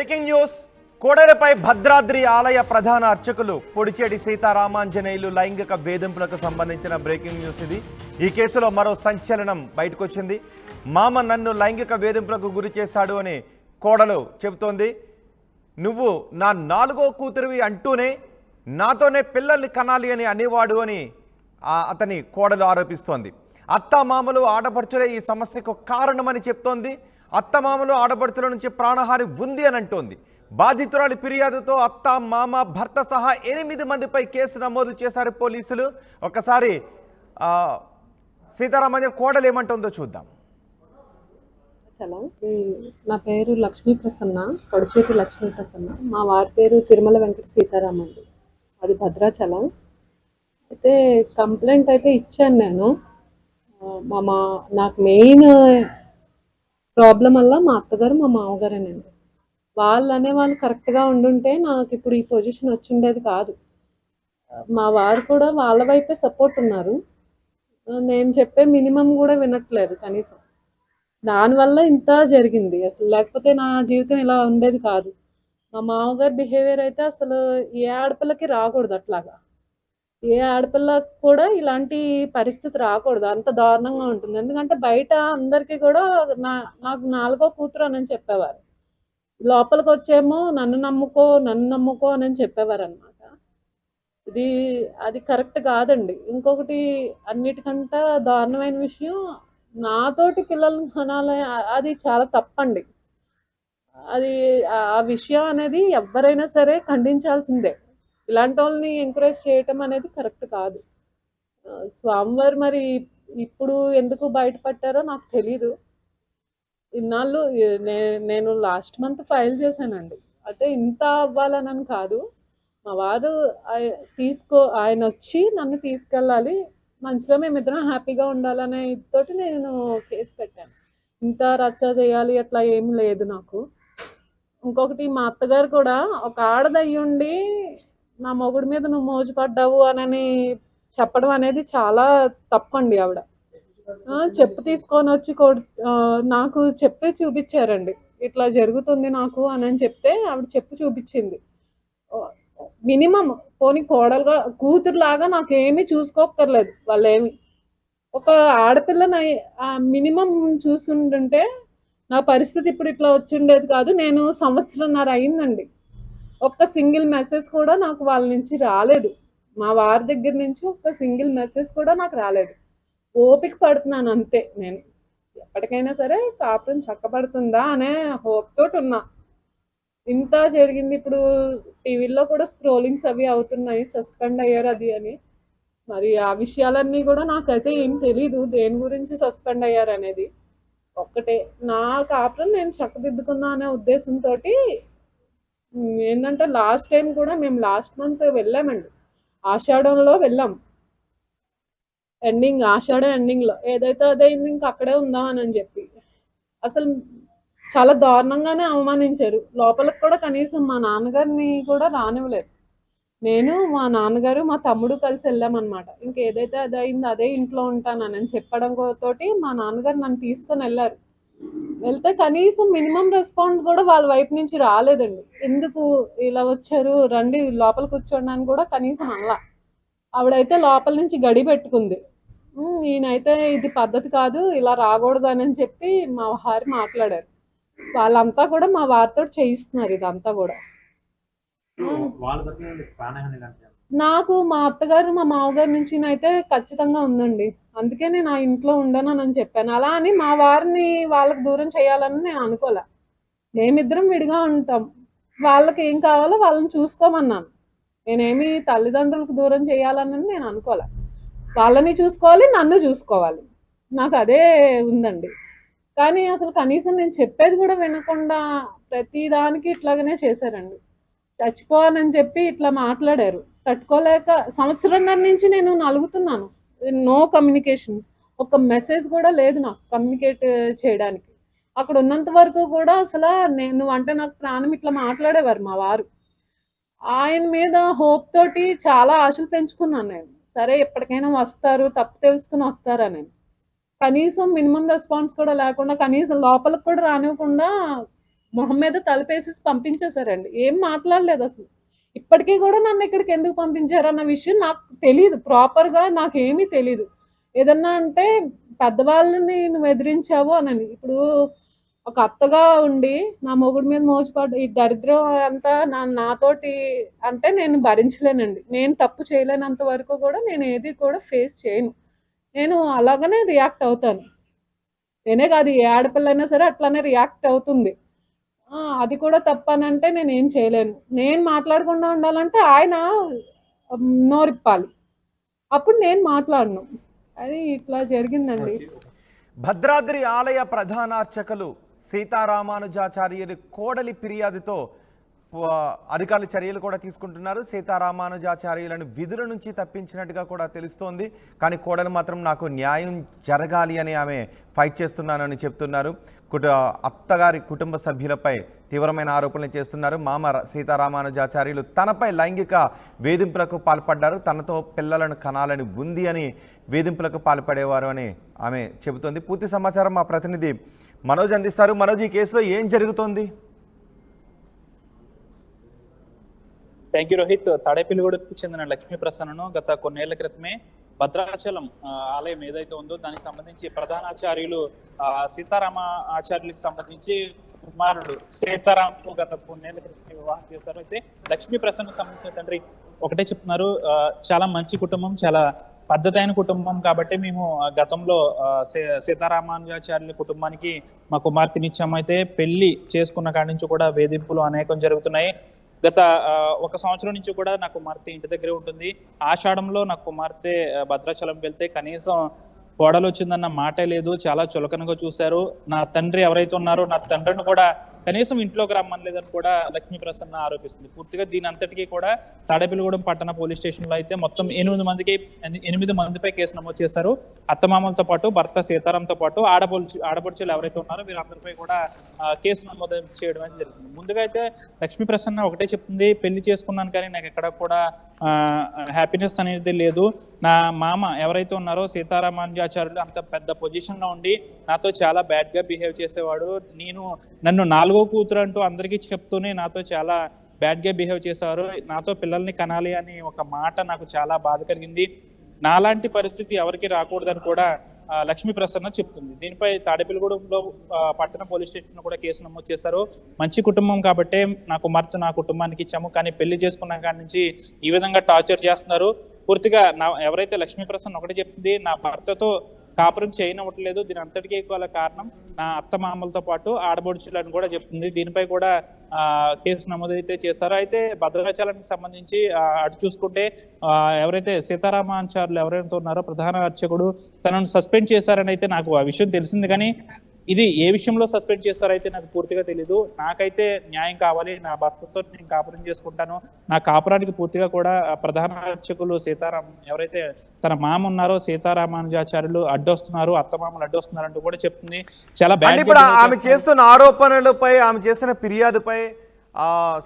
Breaking news. కోడెలపై Bhadradri ఆలయ ప్రధాన అర్చకులు పొడిచేటి సీతారామాంజనేయులు లైంగిక వేధింపులకు సంబంధించిన బ్రేకింగ్ న్యూస్ ఇది. ఈ కేసులో మరో సంచలనం బయటకొచ్చింది. మామ నన్ను లైంగిక వేధింపులకు గురి చేశాడు అని కోడలు చెబుతోంది. నువ్వు నా 4వ కూతురివి అంటూనే నాతోనే పిల్లల్ని కనాలి అని అనేవాడు అని అతని కోడలు ఆరోపిస్తోంది. అత్తమామలు ఆడపడుచులే ఈ సమస్యకు కారణమని చెప్తోంది. అత్తమామలు ఆడపడుచుల నుంచి ప్రాణహాని ఉంది అని అంటోంది. బాధితురాలి ఫిర్యాదుతో అత్త, మామ, భర్త సహా 8 మందిపై కేసు నమోదు చేశారు పోలీసులు. ఒకసారి సీతారామయ్య కోడలు ఏమంటుందో చూద్దాం. నా పేరు లక్ష్మీ ప్రసన్న, పొడిచేటి లక్ష్మీ ప్రసన్న. మా వారి పేరు తిరుమల వెంకట సీతారామండి. అది భద్రాచలం. అయితే కంప్లైంట్ అయితే ఇచ్చాను నేను. నాకు మెయిన్ ప్రాబ్లం వల్ల మా అత్తగారు మా మామగారేనండి. వాళ్ళు అనేవాళ్ళు కరెక్ట్గా ఉండుంటే నాకు ఇప్పుడు ఈ పొజిషన్ వచ్చిండేది కాదు. మా వారు కూడా వాళ్ళ వైపే సపోర్ట్ ఉన్నారు. నేను చెప్పే మినిమం కూడా వినట్లేదు కనీసం. దానివల్ల ఇంత జరిగింది. అసలు లేకపోతే నా జీవితం ఇలా ఉండేది కాదు. మా మామగారి బిహేవియర్ అయితే అసలు ఏ ఆడపిల్లకి రాకూడదు. అట్లాగా ఏ ఆడపిల్లకి కూడా ఇలాంటి పరిస్థితి రాకూడదు. అంత దారుణంగా ఉంటుంది. ఎందుకంటే బయట అందరికీ కూడా నాకు 4వ కూతురు అని చెప్పేవారు. లోపలికి వచ్చేమో నన్ను నమ్ముకో అని చెప్పేవారు అనమాట. అది కరెక్ట్ కాదండి. ఇంకొకటి అన్నిటికంటే దారుణమైన విషయం, నాతోటి పిల్లల్ని కనాలి, అది చాలా తప్పండి. ఆ విషయం అనేది ఎవరైనా సరే ఖండించాల్సిందే. ఇలాంటి వాళ్ళని ఎంకరేజ్ చేయటం అనేది కరెక్ట్ కాదు. స్వామివారు మరి ఇప్పుడు ఎందుకు బయటపడ్డారో నాకు తెలీదు. ఇన్నాళ్ళు నేను లాస్ట్ మంత్ ఫైల్ చేశానండి. అంటే ఇంత అవ్వాలని కాదు. మా వారు ఆయన వచ్చి నన్ను తీసుకెళ్ళాలి, మంచిగా మేమిద్దరం హ్యాపీగా ఉండాలనే తోటి నేను కేసు పెట్టాను. ఇంత రచ్చ చేయాలి అట్లా ఏం లేదు నాకు. ఇంకొకటి, మా అత్తగారు కూడా ఒక ఆడదయ్యుండి నా మొగుడి మీద నువ్వు మోజుపడ్డావు అని చెప్పడం అనేది చాలా తప్పండి. ఆవిడ చెప్పు తీసుకొని వచ్చి నాకు చెప్పే చూపించారండి. ఇట్లా జరుగుతుంది నాకు అని చెప్తే ఆవిడ చెప్పు చూపించింది. మినిమం పోనీ కోడలుగా కూతురులాగా నాకేమీ చూసుకోక్కర్లేదు వాళ్ళేమి. ఒక ఆడపిల్లని మినిమం చూస్తుంటే నా పరిస్థితి ఇప్పుడు ఇట్లా వచ్చిండేది కాదు. నేను 1.5 సంవత్సరం అయిందండి. ఒక్క సింగిల్ మెసేజ్ కూడా నాకు వాళ్ళ నుంచి రాలేదు. మా వారి దగ్గర నుంచి ఒక్క సింగిల్ మెసేజ్ కూడా నాకు రాలేదు. ఓపిక పడుతున్నాను అంతే. నేను ఎప్పటికైనా సరే కాపురం చక్కబడుతుందా అనే హోప్ తోటి ఉన్నా. ఇంత జరిగింది. ఇప్పుడు టీవీల్లో కూడా స్క్రోలింగ్స్ అవి అవుతున్నాయి, సస్పెండ్ అయ్యారు అది అని. మరి ఆ విషయాలన్నీ కూడా నాకైతే ఏం తెలీదు, దేని గురించి సస్పెండ్ అయ్యారు అనేది. ఒక్కటే, నా కాపురం నేను చక్కదిద్దుకున్నా అనే ఉద్దేశంతో ఏంటంటే లాస్ట్ టైం కూడా మేము లాస్ట్ మంత్ వెళ్ళామండి. ఆషాఢంలో వెళ్ళాం. ఆషాఢం ఎండింగ్లో ఏదైతే అదైంది ఇంకా అక్కడే ఉందామని చెప్పి అసలు చాలా దారుణంగానే అవమానించారు. లోపలికి కూడా కనీసం మా నాన్నగారిని కూడా రానివ్వలేదు. నేను, మా నాన్నగారు, మా తమ్ముడు కలిసి వెళ్ళామన్నమాట. ఇంకేదైతే అది అయింది అదే ఇంట్లో ఉంటానని చెప్పడం తోటి మా నాన్నగారు నన్ను తీసుకొని వెళ్ళారు. వెళ్తే కనీసం మినిమం రెస్పాన్స్ కూడా వాళ్ళ వైపు నుంచి రాలేదండి. ఎందుకు ఇలా వచ్చారు, రండి లోపల కూర్చోడానికి కూడా కనీసం అలా. ఆవిడైతే లోపల నుంచి గడి పెట్టుకుంది. ఈయనైతే ఇది పద్ధతి కాదు, ఇలా రాకూడదు అని చెప్పి మా వారు మాట్లాడారు. వాళ్ళంతా కూడా మా వారితో చేయిస్తున్నారు ఇదంతా కూడా. నాకు మా అత్తగారు, మా మామగారి నుంచి అయితే ఖచ్చితంగా ఉందండి. అందుకే నేను ఆ ఇంట్లో ఉండనని చెప్పాను. అలా అని మా వారిని వాళ్ళకి దూరం చేయాలని నేను అనుకోలే. మేమిద్దరం విడిగా ఉంటాం. వాళ్ళకి ఏం కావాలో వాళ్ళని చూసుకోమన్నాను. నేనేమి తల్లిదండ్రులకు దూరం చేయాలని నేను అనుకోలే. వాళ్ళని చూసుకోవాలి, నన్ను చూసుకోవాలి. నాకు అదే ఉందండి. కానీ అసలు కనీసం నేను చెప్పేది కూడా వినకుండా ప్రతిదానికి ఇట్లాగనే చేశారండి. చచ్చిపోవాలని చెప్పి ఇట్లా మాట్లాడారు. తట్టుకోలేక 1.5 సంవత్సరం నుంచి నేను నలుగుతున్నాను. No communication. ఒక మెసేజ్ కూడా లేదు నాకు కమ్యూనికేట్ చేయడానికి. అక్కడ ఉన్నంత వరకు కూడా అసలు నువ్వంటే నాకు ప్రాణం ఇట్లా మాట్లాడేవారు మా వారు. ఆయన మీద హోప్ తోటి చాలా ఆశలు పెంచుకున్నాను నేను. సరే ఎప్పటికైనా వస్తారు, తప్పు తెలుసుకుని వస్తారని. కనీసం మినిమం రెస్పాన్స్ కూడా లేకుండా, కనీసం లోపలికి కూడా రానివ్వకుండా మొహం మీద తలుపేసేసి పంపించేశారండి. ఏం మాట్లాడలేదు అసలు. ఇప్పటికీ కూడా నన్ను ఇక్కడికి ఎందుకు పంపించారన్న విషయం నాకు తెలీదు. ప్రాపర్‌గా నాకేమీ తెలీదు. ఏదన్నా అంటే పెద్దవాళ్ళని నువ్వు ఎదిరించావు అనని. ఇప్పుడు ఒక అత్తగా ఉండి నా మొగుడు మీద మోజుపడి ఈ దరిద్రం అంతా నాతోటి అంటే నేను భరించలేనండి. నేను తప్పు చేయలేనంత వరకు కూడా నేను ఏది కూడా ఫేస్ చేయను. నేను అలాగనే రియాక్ట్ అవుతాను. నేనే కాదు ఏ ఆడపిల్లైనా సరే అట్లానే రియాక్ట్ అవుతుంది. అది కూడా తప్పనంటే నేనేం చేయలేను. నేను మాట్లాడకుండా ఉండాలంటే ఆయన నోరిప్పాలి. అప్పుడు నేను మాట్లాడను. అది ఇట్లా జరిగిందండి. భద్రాద్రి ఆలయ ప్రధాన అర్చకులు సీతారామానుజాచార్యులు కోడలి ఫిర్యాదుతో అధికారులు చర్యలు కూడా తీసుకుంటున్నారు. సీతారామానుజాచార్యులను విధుల నుంచి తప్పించినట్టుగా కూడా తెలుస్తోంది. కానీ కోడలు మాత్రం నాకు న్యాయం జరగాలి అని ఆమె ఫైట్ చేస్తున్నానని చెప్తున్నారు. అత్తగారి కుటుంబ సభ్యులపై తీవ్రమైన ఆరోపణలు చేస్తున్నారు. మామ సీతారామానుజాచార్యులు తనపై లైంగిక వేధింపులకు పాల్పడ్డారు, తనతో పిల్లలను కనాలని ఉంది అని వేధింపులకు పాల్పడేవారు అని ఆమె చెబుతోంది. పూర్తి సమాచారం మా ప్రతినిధి మనోజ్ అందిస్తారు. మనోజ్, ఈ కేసులో ఏం జరుగుతోంది? Thank you Rohit. తాడేపల్లిగూడెంకి చెందిన లక్ష్మీ ప్రసన్నను గత కొన్నేళ్ల క్రితమే భద్రాచలం ఆలయం ఏదైతే ఉందో దానికి సంబంధించి ప్రధానాచార్యులు సీతారామ ఆచార్యులకు సంబంధించి కుమారుడు సీతారాములు గత కొన్నేళ్ల క్రితమే వివాహం చేశారు. అయితే లక్ష్మీ ప్రసన్నకు సంబంధించిన తండ్రి ఒకటే చెప్తున్నారు, చాలా మంచి కుటుంబం, చాలా పద్ధతైన కుటుంబం కాబట్టి మేము గతంలో సీతారామానుజాచార్యుల కుటుంబానికి మా కుమార్తెనిచ్చాము. అయితే పెళ్లి చేసుకున్న కాడి నుంచి కూడా వేధింపులు అనేకం జరుగుతున్నాయి. గత 1 సంవత్సరం నుంచి కూడా నా కుమార్తె ఇంటి దగ్గరే ఉంటుంది. ఆషాఢంలో నా కుమార్తె భద్రాచలం వెళ్తే కనీసం కోడలు వచ్చిందన్న మాటే లేదు. చాలా చులకనగా చూశారు. నా తండ్రి ఎవరైతే ఉన్నారో నా తండ్రిని కూడా కనీసం ఇంట్లోకి రమ్మనలేదని కూడా లక్ష్మీ ప్రసన్న ఆరోపిస్తుంది. పూర్తిగా దీని అంతటికీ కూడా తాడేపల్లిగూడెం పట్టణ పోలీస్ స్టేషన్ లో అయితే మొత్తం 8 మందిపై కేసు నమోదు చేశారు. అత్తమామలతో పాటు భర్త సీతారాంతో పాటు ఆడపడుచులు ఎవరైతే ఉన్నారో వీరందరిపై కూడా కేసు నమోదు చేయడం అనేది జరిగింది. ముందుగా అయితే లక్ష్మీ ప్రసన్న ఒకటే చెప్తుంది, పెళ్లి చేసుకున్నాను కానీ నాకు ఎక్కడ కూడా హ్యాపీనెస్ అనేది లేదు. నా మామ ఎవరైతే ఉన్నారో సీతారామానుజాచార్యులు అంత పెద్ద పొజిషన్ లో ఉండి నాతో చాలా బ్యాడ్ గా బిహేవ్ చేసేవాడు. నన్ను 4వ కూతురు అంటూ అందరికీ చెప్తూనే నాతో చాలా బ్యాడ్ గా బిహేవ్ చేసేవారు. నాతో పిల్లల్ని కనాలి అని ఒక మాట నాకు చాలా బాధ కలిగింది. నాలాంటి పరిస్థితి ఎవరికి రాకూడదని కూడా లక్ష్మీ ప్రసన్న చెప్తుంది. దీనిపై తాడేపల్లిగూడెంలో పట్టణ పోలీస్ స్టేషన్ కూడా కేసు నమోదు చేశారు. మంచి కుటుంబం కాబట్టే నా కుమార్తె నా కుటుంబానికి ఇచ్చాము, కానీ పెళ్లి చేసుకున్న కాడి నుంచి ఈ విధంగా టార్చర్ చేస్తున్నారు. పూర్తిగా ఎవరైతే లక్ష్మీ ప్రసన్న ఒకటి చెప్తుంది, నా భర్తతో కాపురం చేయనవ్వట్లేదు, దీని అంతటికీ గల కారణం నా అత్తమామలతో పాటు ఆడబడుచులని కూడా చెప్తుంది. దీనిపై కూడా కేసు నమోదు అయితే చేశారు. అయితే భద్రాచలానికి సంబంధించి అటు చూసుకుంటే ఎవరైతే సీతారామాచార్యులు ఎవరైతే ఉన్నారో ప్రధాన అర్చకుడు తనను సస్పెండ్ చేశారని అయితే నాకు ఆ విషయం తెలిసింది. కానీ ఇది ఏ విషయంలో సస్పెండ్ చేస్తారైతే నాకు పూర్తిగా తెలీదు. నాకైతే న్యాయం కావాలి, నా భర్తతో నేను కాపురం చేసుకుంటాను, నా కాపురానికి పూర్తిగా కూడా ప్రధాన అర్చకులు సీతారాం ఎవరైతే తన మామ ఉన్నారో సీతారామానుజాచార్యులు అడ్డొస్తున్నారు, అత్తమామలు అడ్డొస్తున్నారు అంటూ కూడా చెప్తుంది. చాలా బ్యాడ్. ఇప్పుడు ఆమె చేస్తున్న ఆరోపణలపై, ఆమె చేసిన ఫిర్యాదుపై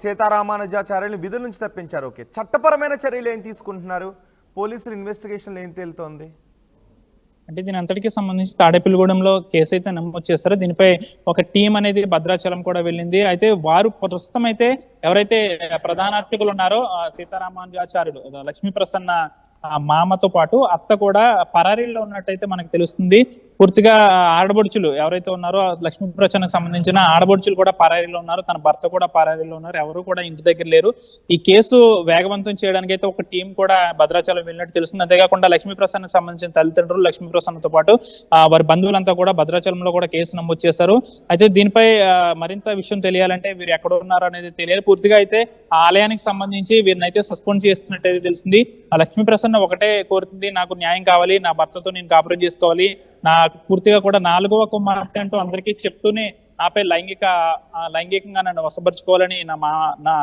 సీతారామానుజాచార్యులు విధుల నుంచి తప్పించారు. ఓకే, చట్టపరమైన చర్యలు ఏం తీసుకుంటున్నారు? పోలీసులు ఇన్వెస్టిగేషన్లు ఏం తేలుతోంది? అంటే దీని అంతటికి సంబంధించి తాడేపల్లిగూడెంలో కేసు అయితే నమోదు చేస్తారో దీనిపై ఒక టీం అనేది భద్రాచలం కూడా వెళ్ళింది. అయితే వారు ప్రస్తుతం అయితే ఎవరైతే ప్రధాన అర్చకులు ఉన్నారో సీతారామానుజాచార్యులు లక్ష్మీ ప్రసన్న మామతో పాటు అత్త కూడా పరారీలో ఉన్నట్టయితే మనకు తెలుస్తుంది. పూర్తిగా ఆడబడుచులు ఎవరైతే ఉన్నారో లక్ష్మీ ప్రసన్నకు సంబంధించిన ఆడబడుచులు కూడా పరారీలో ఉన్నారు, తన భర్త కూడా పరారీలో ఉన్నారు, ఎవరు కూడా ఇంటి దగ్గర లేరు. ఈ కేసు వేగవంతం చేయడానికి అయితే ఒక టీం కూడా భద్రాచలం వెళ్ళినట్టు తెలుస్తుంది. అంతేకాకుండా లక్ష్మీ ప్రసన్నకు సంబంధించిన తల్లిదండ్రులు లక్ష్మీ ప్రసన్నతో పాటు వారి బంధువులంతా కూడా భద్రాచలంలో కూడా కేసు నమోదు చేశారు. అయితే దీనిపై మరింత విషయం తెలియాలంటే వీరు ఎక్కడ ఉన్నారు అనేది తెలియాలి. పూర్తిగా అయితే ఆలయానికి సంబంధించి వీరిని అయితే సస్పెండ్ చేస్తున్నట్టయితే తెలిసింది. ఆ లక్ష్మీ ప్రసన్న ఒకటే కోరుతుంది, నాకు న్యాయం కావాలి, నా భర్తతో నేను కాపురం చేసుకోవాలి, నా పూర్తిగా కూడా 4వ కుమార్తె అంటూ అందరికీ చెప్తూనే నాపై లైంగికంగా నన్ను వశపరుచుకోవాలని నా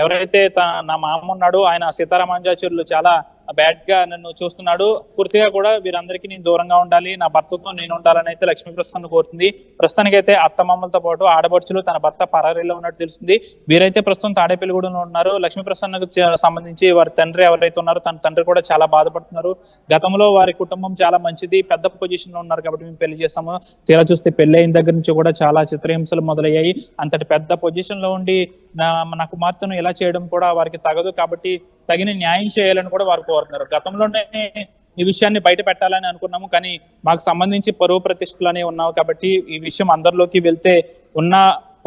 ఎవరైతే నా మామ ఉన్నాడో ఆయన సీతారామానుజాచార్యులు చాలా బ్యాడ్ గా నన్ను చూస్తున్నాడు, పూర్తిగా కూడా వీరందరికీ నేను దూరంగా ఉండాలి, నా భర్తతో నేను ఉండాలని అయితే లక్ష్మీ ప్రసన్న కోరుతుంది. ప్రస్తుతానికైతే అత్తమామలతో పాటు ఆడపడుచులు తన భర్త పరారీలో ఉన్నట్టు తెలిసింది. వీరైతే ప్రస్తుతం తాడేపల్లిగూడెంలో ఉన్నారు. లక్ష్మీ ప్రసన్నకు సంబంధించి వారి తండ్రి ఎవరైతే ఉన్నారో తన తండ్రి కూడా చాలా బాధపడుతున్నారు. గతంలో వారి కుటుంబం చాలా మంచిది, పెద్ద పొజిషన్ లో ఉన్నారు కాబట్టి మేము పెళ్లి చేస్తాము, తీరా చూస్తే పెళ్లి అయిన దగ్గర నుంచి కూడా చాలా చిత్రహింసలు మొదలయ్యాయి. అంతటి పెద్ద పొజిషన్ లో ఉండి నా కుమార్తెను ఇలా చేయడం కూడా వారికి తగదు, కాబట్టి తగిన న్యాయం చేయాలని కూడా వారు కోరుతున్నారు. గతంలోనే ఈ విషయాన్ని బయట పెట్టాలని అనుకున్నాము, కానీ మాకు సంబంధించి పరువు ప్రతిష్టలు అనేవి ఉన్నావు కాబట్టి ఈ విషయం అందరిలోకి వెళ్తే ఉన్న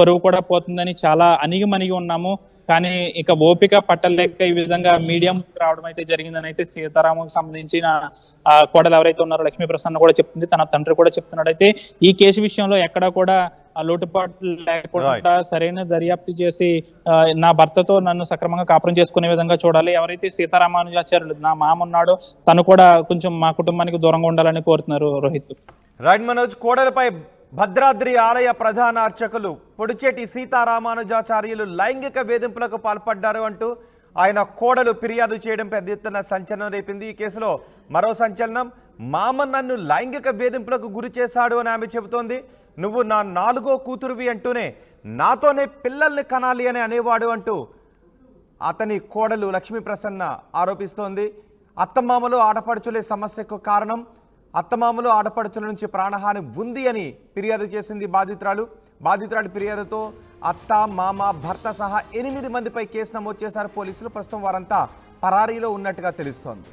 పరువు కూడా పోతుందని చాలా అణిగి ఉన్నాము. కానీ ఇక ఓపిక పట్టలేక ఈ విధంగా మీడియం రావడం అయితే జరిగిందని అయితే సీతారామకు సంబంధించిన కోడలు ఎవరైతే ఉన్నారో లక్ష్మీ ప్రసన్న కూడా చెప్తుంది, తన తండ్రి కూడా చెప్తున్నాడు. అయితే ఈ కేసు విషయంలో ఎక్కడా కూడా లోటుపాట్లు లేకుండా సరైన దర్యాప్తు చేసి నా భర్తతో నన్ను సక్రమంగా కాపురం చేసుకునే విధంగా చూడాలి. ఎవరైతే సీతారామానుజాచార్యులు నా మామ ఉన్నాడో తను కూడా కొంచెం మా కుటుంబానికి దూరంగా ఉండాలని కోరుతున్నారు. రోహిత్. రైట్ మనోజ్, కోడలపై భద్రాద్రి ఆలయ ప్రధాన అర్చకులు పొడిచేటి సీతారామానుజాచార్యులు లైంగిక వేధింపులకు పాల్పడ్డారు అంటూ ఆయన కోడలు ఫిర్యాదు చేయడం పెద్ద ఎత్తున సంచలనం రేపింది. ఈ కేసులో మరో సంచలనం, మామ నన్ను లైంగిక వేధింపులకు గురి చేశాడు అని ఆమె చెబుతోంది. నువ్వు నా 4వ కూతురువి అంటూనే నాతోనే పిల్లల్ని కనాలి అని అనేవాడు అంటూ అతని కోడలు లక్ష్మీ ప్రసన్న ఆరోపిస్తోంది. అత్తమామలు ఆడపడుచులే సమస్యకు కారణం, అత్తమామలు ఆడపడుచుల నుంచి ప్రాణహాని ఉంది అని ఫిర్యాదు చేసింది బాధితురాలి ఫిర్యాదుతో అత్త, మామ, భర్త సహా 8 మందిపై కేసు నమోదు చేశారు పోలీసులు. ప్రస్తుతం వారంతా పరారీలో ఉన్నట్టుగా తెలుస్తోంది.